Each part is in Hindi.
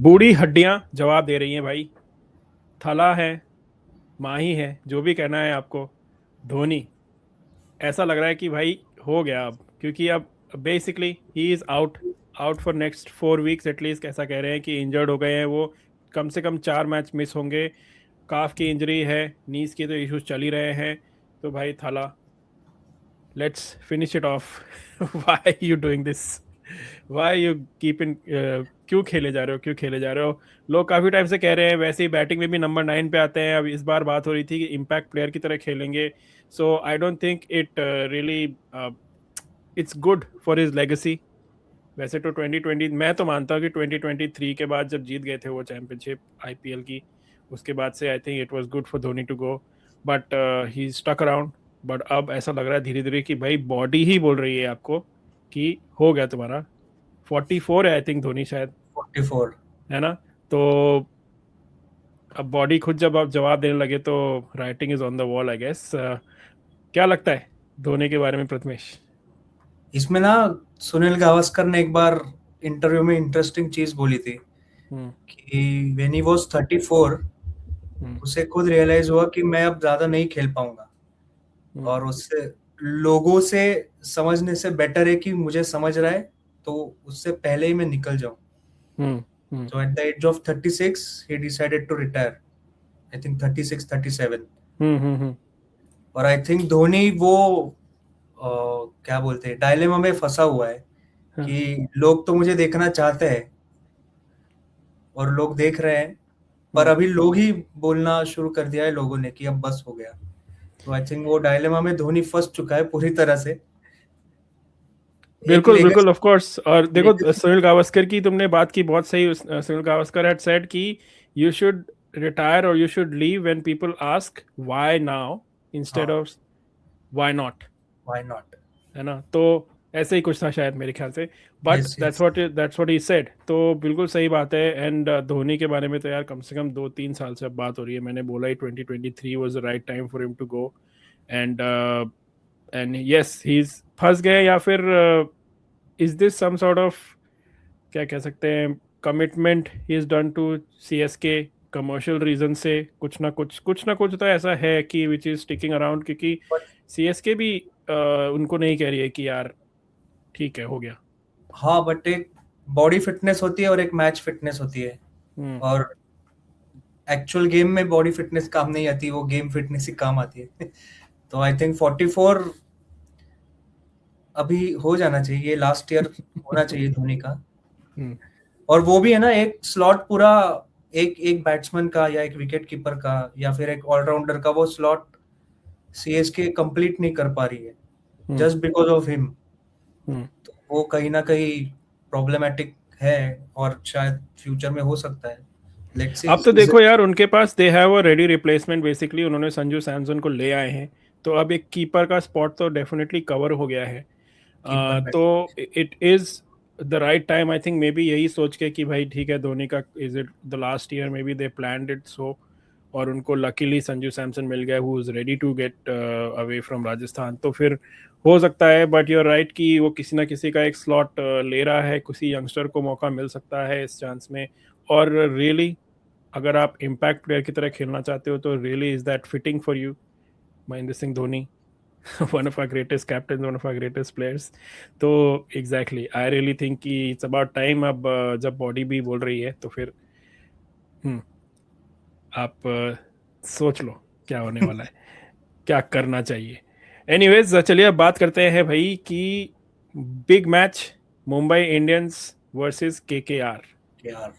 बूढ़ी हड्डियां जवाब दे रही हैं भाई। थला है, माही है, जो भी कहना है आपको। धोनी, ऐसा लग रहा है कि भाई हो गया अब, क्योंकि अब basically he is out, out for next 4 weeks at least. ऐसा कह रहे हैं कि इंजर्ड हो गए हैं वो। कम से कम 4 मैच मिस होंगे। काफ की इंजरी है, नीज के तो इश्यूज चल ही रहे हैं। तो भाई थाला, let's finish it of. Why you doing this? Why you keep in? क्यों खेले जा रहे हो, क्यों खेले जा रहे हो? लोग काफी टाइम से कह रहे हैं, वैसे ही बैटिंग में भी नंबर 9 पे आते हैं। अब इस बार बात हो रही थी कि इम्पैक्ट प्लेयर की तरह खेलेंगे। So I don't think it really it's good for his legacy. वैसे तो 2020, मैं तो मानता हूँ कि 2023 के बाद जब जीत गए थे वो चैंपियनशिप आईपीएल की, उसके बाद से I think it was good for Dhoni to go. But he stuck around. But अब ऐसा लग रहा है धीरे धीरे कि भाई बॉडी ही बोल रही है आपको कि हो गया तुम्हारा। 44 है आई थिंक धोनी शायद, 44। है ना? तो अब बॉडी खुद जब आप जवाब देने लगे तो writing is on the wall I guess. क्या लगता है धोनी के बारे में प्रथमेश? इसमें ना सुनील गावस्कर ने एक बार इंटरव्यू में इंटरेस्टिंग चीज बोली थी हम्म। कि व्हेन ही वाज 34 हम्म। उसे खुद रियलाइज हुआ कि मैं अब ज्यादा नहीं खेल पाऊंगा, हम्म। और उससे लोगों से समझने से बेटर है कि मुझे समझ रहा है तो उससे पहले ही मैं निकल जाऊं। हम्म। हम्म। तो at the age of 36 he decided to retire. I think 36 37। Hmm. Hmm. और आई थिंक धोनी वो क्या बोलते हैं, डायलेमा में फंसा हुआ है हाँ। कि लोग तो मुझे देखना चाहते हैं और लोग देख रहे हैं, पर हम्म। अभी लोग ही बोलना शुरू कर दिया है लोगों ने कि अब बस हो गया। तो आई थिंक वो डायलेमा में धोनी फंस चुका है पूरी तरह से। एक बिल्कुल बिल्कुल, लेगेसी ऑफ कोर्स। और देखो लेगेसी सुनील गावस्कर की तुमने बात की बहुत सही। सुनील गावस्कर हैड सेड कि यू शुड रिटायर और you should leave when people ask why now instead हाँ, of why not, why not. है ना? तो ऐसे ही कुछ था शायद मेरे ख्याल से। But yes that's yes. What he said. तो बिल्कुल सही बात है। एंड धोनी के बारे में तो यार कम से कम 2-3 साल से अब बात हो रही है। मैंने बोला ही 2023 was the right time for him to go. And and yes he is फंस गए, या फिर is this some sort of, क्या कह सकते हैं, commitment he is done to CSK commercial reason से? कुछ ना कुछ तो ऐसा है कि विच इज स्टिकिंग अराउंड, क्योंकि बट सीएसके भी उनको नहीं कह रही है कि यार ठीक है, हो गया। हाँ, बट एक बॉडी फिटनेस होती है और एक मैच फिटनेस होती है। हम्म। और एक्चुअल गेम में बॉडी फिटनेस काम नहीं आती, वो गेम फिटनेस ही काम आती है। तो आई थिंक 44 अभी हो जाना चाहिए, लास्ट ईयर होना चाहिए धोनी का। हम्म। और वो भी है ना, एक स्लॉट पूरा, एक एक बैट्समैन का या एक विकेट कीपर का या फिर एक ऑलराउंडर का वो स्लॉट सीएसके कंप्लीट नहीं कर पा रही है hmm. Just because of him. Hmm. तो वो कहीं ना कहीं प्रॉब्लमेटिक है और शायद फ्यूचर में हो सकता है। Let's see. अब तो देखो यार, उनके पास they have a ready replacement basically. उन्होंने संजू सैमसन को ले आए हैं, तो अब एक कीपर का स्पॉट तो डेफिनेटली कवर हो गया है। कीपर बैठ। तो it is the right time I think, may be यही सोच के कि भाई ठीक है धोनी का is it the last year, may be they planned it so. और उनको लकीली संजू सैमसन मिल गया who is ready to get away from Rajasthan. तो फिर हो सकता है, बट यू आर राइट कि वो किसी ना किसी का एक स्लॉट ले रहा है। किसी यंगस्टर को मौका मिल सकता है इस चांस में। और रियली अगर आप इम्पैक्ट प्लेयर की तरह खेलना चाहते हो तो really is that fitting for you, Mahendra Singh Dhoni? one of our greatest captains, one of our greatest players. तो एग्जैक्टली आई रियली थिंक कि इट्स अबाउट टाइम अब। जब बॉडी भी बोल रही है तो फिर हम्म आप सोच लो क्या होने वाला है, क्या करना चाहिए। एनीवेज चलिए अब बात करते हैं भाई कि big match, Mumbai Indians versus KKR. यार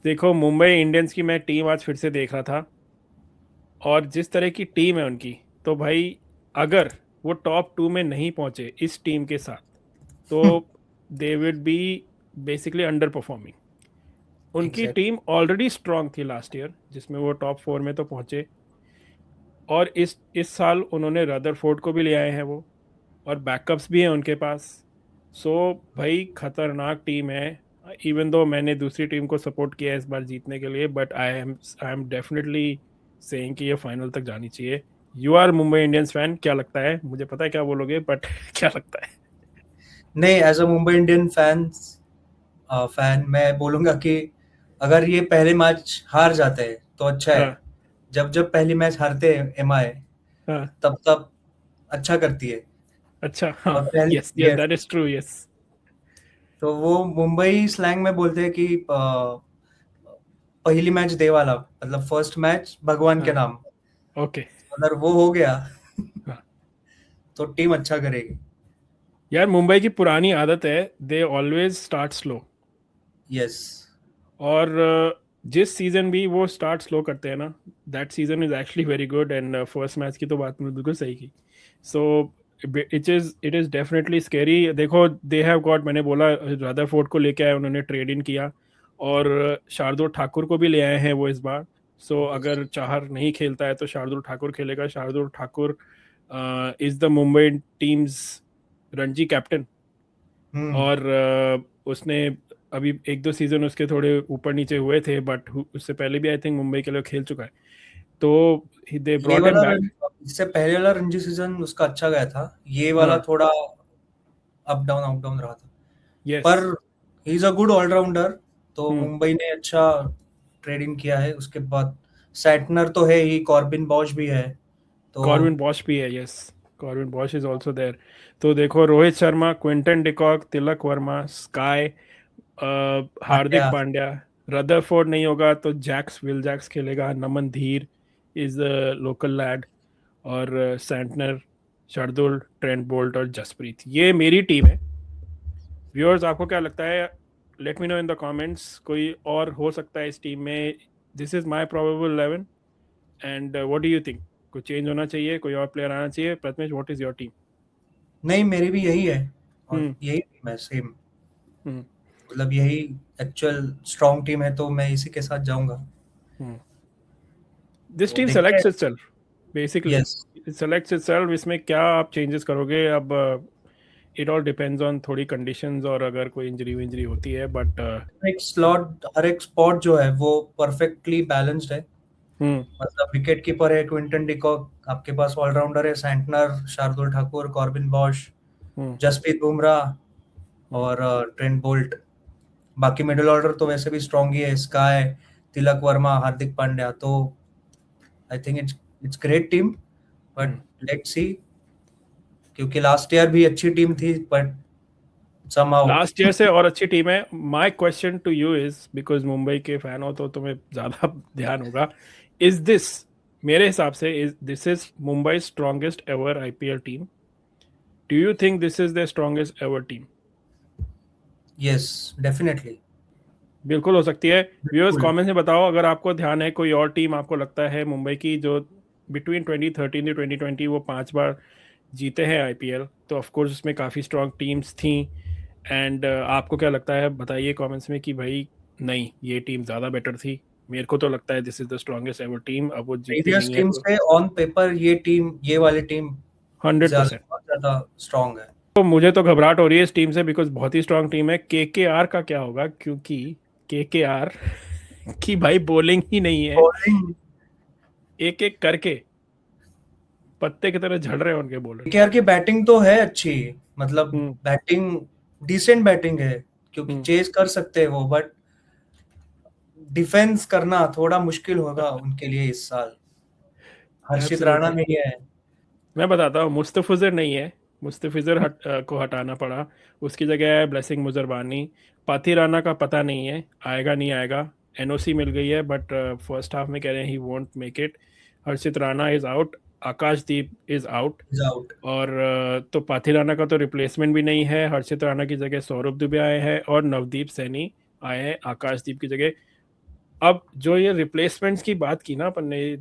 देखो मुंबई इंडियंस की मैं टीम आज फिर से देख रहा था, और जिस तरह की टीम है उनकी, तो भाई अगर वो टॉप 2 में नहीं पहुंचे इस टीम के साथ तो दे विड बी बेसिकली अंडर परफॉर्मिंग। उनकी एग्जैक्ट। टीम ऑलरेडी स्ट्रांग थी लास्ट ईयर, जिसमें वो टॉप 4 में तो पहुंचे। और इस साल उन्होंने रदरफोर्ड को भी ले आए हैं वो, और बैकअप्स भी हैं उनके पास। सो भाई खतरनाक टीम है। इवन दो मैंने दूसरी टीम को सपोर्ट किया है इस बार जीतने के लिए, but I am definitely saying कि ये फाइनल तक जानी चाहिए। You are Mumbai Indians fan, क्या लगता है? मुझे पता है क्या बोलोगे, बट क्या लगता है? नहीं, as a Mumbai Indian fan मैं बोलूंगा कि अगर ये पहले मैच हार जाते हैं तो अच्छा है, हाँ जब जब पहली मैच हारते हैं एमआई हाँ तब तब अच्छा करती है। अच्छा हाँ और पहले यस यस ये दैट इज ट्रू यस तो वो मुंबई स्लैंग में बोलते हैं कि पहली मैच दे वाला, मतलब फर्स्ट मैच भगवान के हाँ नाम। ओके अगर वो हो गया हाँ तो टीम अच्छा करेगी। यार मुंबई की पुरानी आदत है they always start slow yes. और जिस सीजन भी वो स्टार्ट स्लो करते हैं ना that season is actually very good and first match की तो बात मैंने बिल्कुल सही की so it is definitely scary देखो दे हैव गॉट मैंने बोला रदरफोर्ड को लेके आए उन्होंने ट्रेड इन किया और शार्दुल ठाकुर को भी ले आए हैं वो इस बार सो यस। अगर चाहर नहीं खेलता है तो शार्दुल ठाकुर खेलेगा Shardul Thakur is the Mumbai team's Ranji captain hmm. और उसने अभी एक दो सीजन उसके थोड़े ऊपर नीचे हुए थे बट उससे पहले भी आई थिंक मुंबई के लिए खेल चुका है तो दे ये ब्रॉट हिम वाला बैक इससे पहले वाला रणजी सीजन उसका अच्छा गया था, ये वाला हाँ थोड़ा अप डाउन रहा था। यस पर he is a good allrounder, तो हम्म मुंबई ने अच्छा ट्रेडिंग किया है। उसके बाद सैटनर तो है ही, कॉर्बिन बॉश भी है तो। कॉर्विन बॉश भी है yes Corbin Bosch is also there तो देखो Rohit Sharma Quinton de Kock Tilak Varma SKY Hardik Pandya. Pandya Rutherford नहीं होगा तो जैक्स विल जैक्स खेलेगा Naman Dhir is local lad और सैंटनर शार्दुल ट्रेंट बोल्ट और जसप्रीत ये मेरी टीम है व्यूअर्स आपको क्या लगता है let me know in the comments कोई और हो सकता है इस टीम में this is my probable 11 and what do you think कोई चेंज होना चाहिए कोई और प्लेयर आना चाहिए Prathamesh what is your team नहीं, मेरी भी यही है और हम्म यही टीम है सेम। हम्म मतलब यही एक्चुअल स्ट्रॉन्ग टीम है, तो मैं इसी के साथ जाऊंगा। हम्म दिस तो टीम देखते हैं। Selects itself basically yes. It selects itself इसमें क्या आप चेंजेस करोगे अब इट ऑल डिपेंड्स ऑन थोड़ी कंडीशंस और अगर कोई इंजरी विंजरी होती है बट एक स्लॉट, हर एक स्पॉट जो है वो परफेक्टली बैलेंस्ड है। हम्म मतलब विकेट कीपर है क्विंटन डिकॉक, आपके पास ऑलराउंडर है Santner, Shardul Thakur, Corbin Bosch, हम्म जसप्रीत बुमराह हम्म और ट्रेंट बोल्ट। बाकी मिडिल ऑर्डर तो वैसे भी स्ट्रॉन्ग ही है, स्काई, तिलक वर्मा, हार्दिक पांड्या। तो I think it's great team, but hmm let's see, क्योंकि लास्ट ईयर भी अच्छी टीम थी बट समहाउ। लास्ट ईयर से और अच्छी टीम है my question to you is because Mumbai के फैन हो तो तुम्हें ज्यादा ध्यान होगा इज दिस मेरे हिसाब से is this is Mumbai strongest ever IPL team do you think this is the strongest ever team yes, definitely. बिल्कुल हो सकती है व्यूअर्स बिल्कुल। कमेंट्स में बताओ अगर आपको ध्यान है कोई और टीम आपको लगता है मुंबई की जो बिटवीन 2013 टू 2020 वो 5 बार जीते हैं आईपीएल तो ऑफ कोर्स उसमें काफ़ी स्ट्रॉन्ग टीम्स थी एंड आपको क्या लगता है बताइए कमेंट्स में कि भाई नहीं ये टीम ज़्यादा बेटर थी मेरे को तो लगता है this is the strongest ever team अब वो जीतती प्रीवियस नहीं है टीम तो से ऑन पेपर ये वाली टीम 100% ज्यादा ज्यादा स्ट्रॉन्ग है। तो मुझे तो घबराहट हो रही है इस टीम से बिकॉज बहुत ही स्ट्रांग टीम है केकेआर का क्या होगा क्योंकि केकेआर की भाई बॉलिंग ही नहीं है बॉलिंग, एक एक करके पत्ते की तरह झड़ रहे हैं उनके बॉलर केकेआर की बैटिंग तो है अच्छी, मतलब हम्म बैटिंग डिसेंट बैटिंग है, क्योंकि हम्म चेज कर सकते हैं वो, बट डिफेंस करना थोड़ा मुश्किल होगा उनके लिए इस साल। हर्षित राणा एब्सोल्युटली नहीं है। मैं बताता हूँ मुस्तफिजर नहीं है मुस्तफिजर को हटाना पड़ा उसकी जगह है ब्लेसिंग मुजरबानी पाथी राना का पता नहीं है आएगा नहीं आएगा एनओसी मिल गई है बट फर्स्ट हाफ में कह रहे हैं he won't make it Harshit Rana is out Akashdeep is out is out. और तो पाथी राना का तो रिप्लेसमेंट भी नहीं है हर्षित राणा की जगह सौरभ दुबे आए हैं और नवदीप सैनी आए हैं आकाशदीप की जगह अब जो ये रिप्लेसमेंट्स की बात की ना अपन ने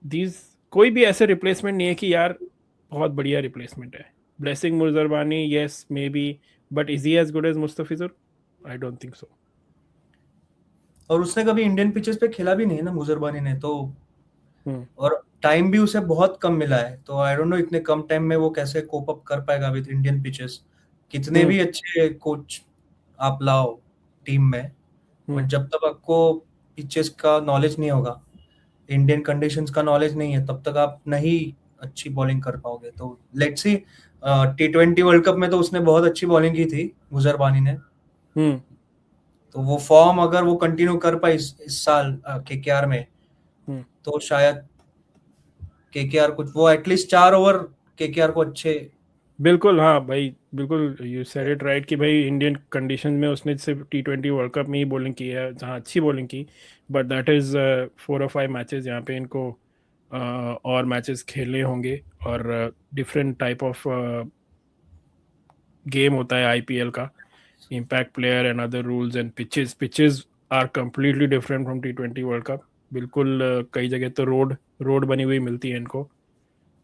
दीज कोई भी ऐसे रिप्लेसमेंट नहीं है कि यार बहुत बढ़िया रिप्लेसमेंट है Blessing Muzarabani yes may be but is he as good as Mustafizur I don't think so और उसने कभी इंडियन पिचेस पे खेला भी नहीं है ना मुजरबानी ने तो। हम्म और टाइम भी उसे बहुत कम मिला है, तो आई डोंट नो इतने कम टाइम में वो कैसे कोप अप कर पाएगा विद इंडियन पिचेस। कितने हम्म भी अच्छे कोच आप लाओ टीम में, बट हम्म जब तक आपको पिचेस का नॉलेज नहीं होगा, इंडियन कंडीशंस का नॉलेज नहीं है, तब तक आप नहीं अच्छी बॉलिंग कर पाओगे। तो let's see, T20 world cup में तो उसने बहुत अच्छी बॉलिंग की थी मुजरबानी ने। हम्म तो वो फॉर्म अगर वो कंटिन्यू कर पाए इस साल केकेआर में, तो शायद केकेआर कुछ वो एटलीस्ट 4 ओवर केकेआर को अच्छे। बिल्कुल हाँ भाई, बिल्कुल यू सेड इट राइट कि भाई इंडियन कंडीशन में उसने सिर्फ T20 वर्ल्ड कप में ही बॉलिंग की है जहाँ अच्छी बॉलिंग की, बट दैट इज़ 4 और 5 मैचेस यहाँ पे इनको और मैचेस खेलने होंगे, और डिफरेंट टाइप ऑफ गेम होता है आईपीएल का, impact player and other rules and pitches are completely different from T20 world cup. बिल्कुल कई जगह तो रोड रोड बनी हुई मिलती है इनको,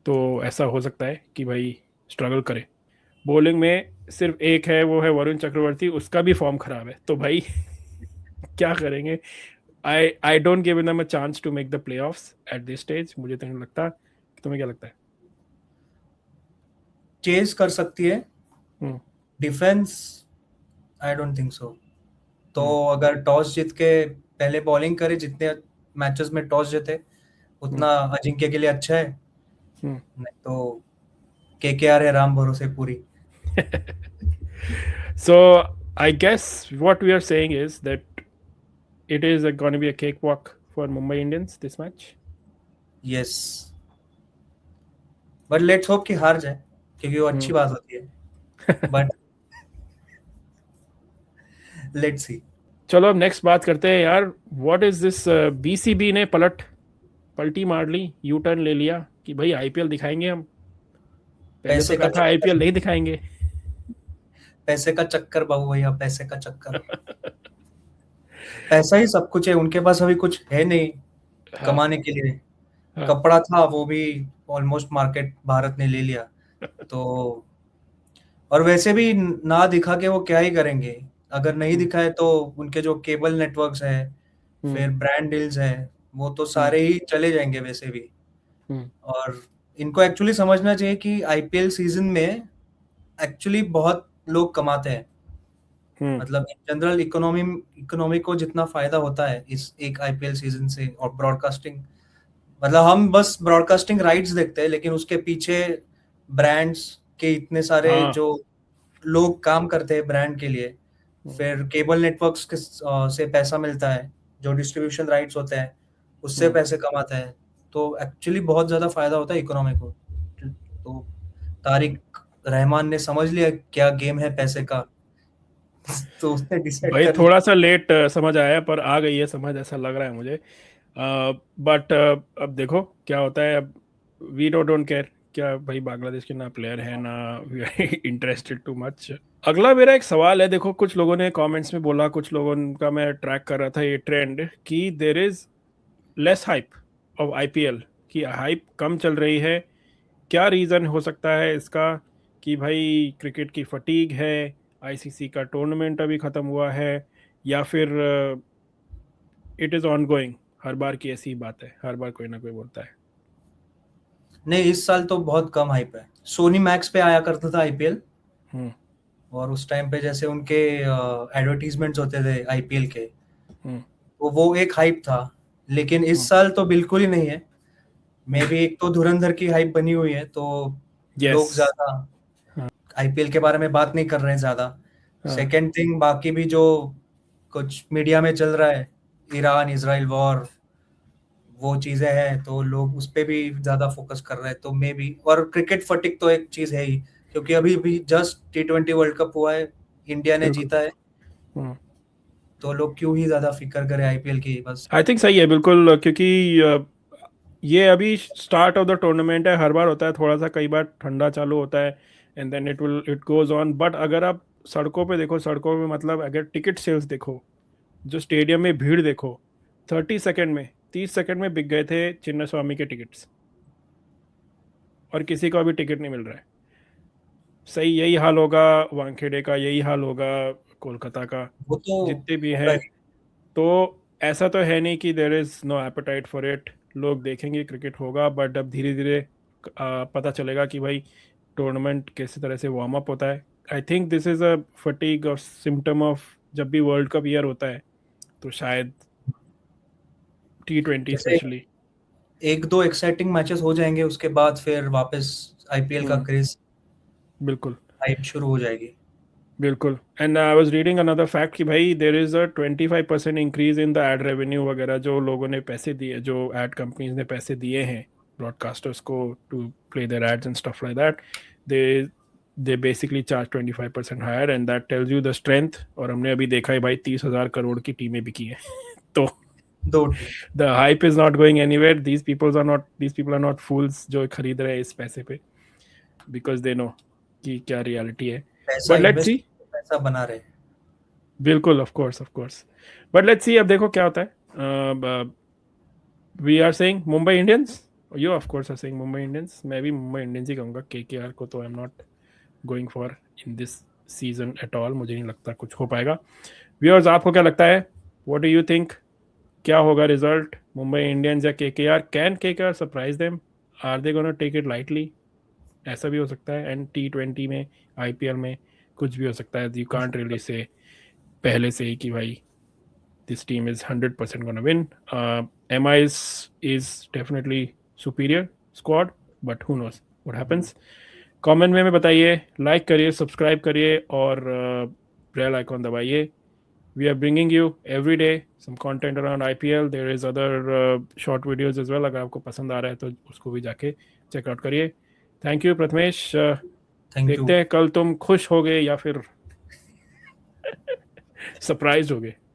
तो ऐसा हो सकता है कि भाई स्ट्रगल करे। बॉलिंग में सिर्फ एक है, वो है वरुण चक्रवर्ती, उसका भी फॉर्म खराब है, तो भाई क्या करेंगे। I don't give them a chance to make the playoffs at this stage, मुझे तो नहीं लगता। तुम्हें क्या लगता है? चेज कर सकती है हम्म। Defence, I don't think so. तो हम्म। अगर टॉस जीत के पहले बॉलिंग करे, जितने मैचेस में टॉस जीते हम्म। उतना अजिंक्य के लिए अच्छा है। हम्म। नहीं तो केकेआर है राम भरोसे पूरी। So I guess what we are saying is that it is going to be a cakewalk for Mumbai Indians this match. Yes, but let's hope कि हार जाए, क्योंकि वो अच्छी Hmm. बात होती है, बट लेट्स सी। चलो अब नेक्स्ट बात करते हैं यार। व्हाट इज दिस, बीसीबी ने पलटी मार ली, यू टर्न ले लिया कि भाई आईपीएल दिखाएंगे हम। पहले तो पैसे का कहा था चक्कर, आईपीएल नहीं दिखाएंगे। पैसे का चक्कर बाबू भैया, पैसे का चक्कर। पैसा ही सब कुछ है उनके पास, अभी कुछ है नहीं हाँ। कमाने के लिए। हाँ। कपड़ा था वो भी ऑलमोस्ट मार्केट भारत ने ले लिया। तो और वैसे भी ना दिखा के वो क्या ही करेंगे, अगर नहीं हम्म। दिखाए तो उनके जो केबल नेटवर्क्स है, हम्म। फिर ब्रांड डील्स है, वो तो हम्म। सारे ही चले जाएंगे वैसे भी। हम्म। और इनको एक्चुअली समझना चाहिए कि आईपीएल सीजन में एक्चुअली बहुत लोग कमाते हैं। हम्म। मतलब जनरल इकोनॉमी को जितना फायदा होता है इस एक आईपीएल सीजन से, और ब्रॉडकास्टिंग, मतलब हम बस ब्रॉडकास्टिंग राइट्स देखते हैं, लेकिन उसके पीछे ब्रांड्स के इतने सारे हाँ। जो लोग काम करते हैं ब्रांड के लिए, हम्म। फिर केबल नेटवर्क्स के से पैसा मिलता है, जो डिस्ट्रीब्यूशन राइट्स होते हैं उससे हम्म। पैसे कमाते हैं। तो एक्चुअली बहुत ज्यादा फायदा होता है इकोनॉमी को। तो तारिक रहमान ने समझ लिया क्या गेम है पैसे का, तो उसने डिसाइड भाई कर थोड़ा लिया। सा लेट समझ आया, पर आ गई है समझ, ऐसा लग रहा है मुझे। बट अब देखो क्या होता है अब। वी डोंट केयर क्या भाई, बांग्लादेश के ना प्लेयर है ना we are interested too much. अगला मेरा एक सवाल है, देखो कुछ लोगों ने कमेंट्स में बोला, कुछ लोगों का मैं ट्रैक कर रहा था ये ट्रेंड कि there is less hype of IPL, कि हाइप कम चल रही है। क्या रीज़न हो सकता है इसका? कि भाई क्रिकेट की फटीग है, आईसीसी का टूर्नामेंट अभी ख़त्म हुआ है, या फिर इट इज़ ऑन गोइंग? हर बार की ऐसी ही बात है, हर बार कोई ना कोई बोलता है। नहीं, इस साल तो बहुत कम हाइप है। सोनी मैक्स पे आया करता था आईपीएल, हम्म। और उस टाइम पे जैसे उनके एडवर्टीजमेंट्स होते थे आईपीएल के, हम्म। वो एक हाइप था। लेकिन इस हम्म। साल तो बिल्कुल ही नहीं है। मे बी एक तो धुरंधर की हाइप बनी हुई है, तो यस। लोग ज्यादा हाँ। आईपीएल के बारे में बात नहीं कर रहे हैं ज्यादा। हाँ। सेकंड थिंग, बाकी भी जो कुछ मीडिया में चल रहा है, ईरान इजराइल वॉर, वो चीजें हैं, तो लोग उस पे भी ज्यादा फोकस कर रहे हैं। तो मे बी, और क्रिकेट फटिक तो एक चीज है ही, क्योंकि अभी भी जस्ट T20 वर्ल्ड कप हुआ है, इंडिया ने बिल्कुल। जीता है। हम्म। तो लोग क्यों ही ज्यादा फिक्र करें आईपीएल की, बस। आई थिंक सही है बिल्कुल, क्योंकि ये अभी स्टार्ट ऑफ द टूर्नामेंट है, हर बार होता है थोड़ा सा, कई बार ठंडा चालू होता है and then it goes on. But अगर आप सड़कों पे देखो, सड़कों पे मतलब अगर टिकट सेल्स देखो, जो स्टेडियम में भीड़ देखो, 30 सेकंड में 30 सेकंड में बिक गए थे चिन्ना स्वामी के टिकट्स, और किसी को अभी टिकट नहीं मिल रहा है। सही यही हाल होगा वानखेड़े का, यही हाल होगा कोलकाता का, वो तो जितने भी होगा हैं। ही। तो ऐसा तो है नहीं कि there is no appetite for it, लोग देखेंगे क्रिकेट होगा, बट अब धीरे धीरे पता चलेगा कि भाई टूर्नामेंट किस तरह से वार्म अप होता है। I think this is a fatigue और सिम्टम ऑफ जब भी वर्ल्ड कप ईयर होता है, तो शायद T20 जैसे स्पेशली। एक दो एक्साइटिंग मैचेस हो जाएंगे, उसके बाद फिर वापस आईपीएल का हम्म। क्रेज, बिल्कुल। हाइप शुरू हो जाएगी। बिल्कुल. And I was reading another fact कि भाई there is a 25% increase in the ad revenue वगैरह, जो लोगों ने पैसे दिए, जो एड कंपनीज ने पैसे दिए हैं ब्रॉडकास्टर्स को to play their ads and stuff like that, they they basically charge 25% higher, and that tells you the strength. और हमने अभी देखा है भाई 30,000 करोड़ की टीमें बिकी हैं. तो though the hype is not going anywhere. These people are not fools जो खरीद रहे हैं इस पैसे पे, बिकॉज दे नो कि क्या रियलिटी है. पैसा बट लेट्स इन्वेस्ट, सी. पैसा बना रहे. बिल्कुल, of course. But let's see, अब देखो क्या होता है. We are saying Mumbai Indians. You of course are saying Mumbai Indians. मैं भी मुंबई इंडियंस ही कहूँगा. केकेआर को तो I am not going for in this season at all. मुझे नहीं लगता कुछ हो पाएगा. व्यूअर्स, आपको क्या लगता है? What do you think? क्या होगा रिजल्ट? मुंबई इंडियंस या KKR? Can KKR surprise them? Are they gonna take it lightly? ऐसा भी हो सकता है. एंड T20 में, IPL में कुछ भी हो सकता है. यू कांट रियली से पहले से ही कि भाई this team is 100% gonna win. MI is definitely superior squad, but who knows what happens. Comment में बताइए, लाइक करिए, सब्सक्राइब करिए और बेल आइकॉन दबाइए. We are bringing you every day some content around IPL. There is other short videos as well. अगर आपको पसंद आ रहा है तो उसको भी जाके चेकआउट करिए. Thank you Prathamesh. Thank you. देखते हैं कल तुम खुश होगे या फिर सरप्राइज होगे.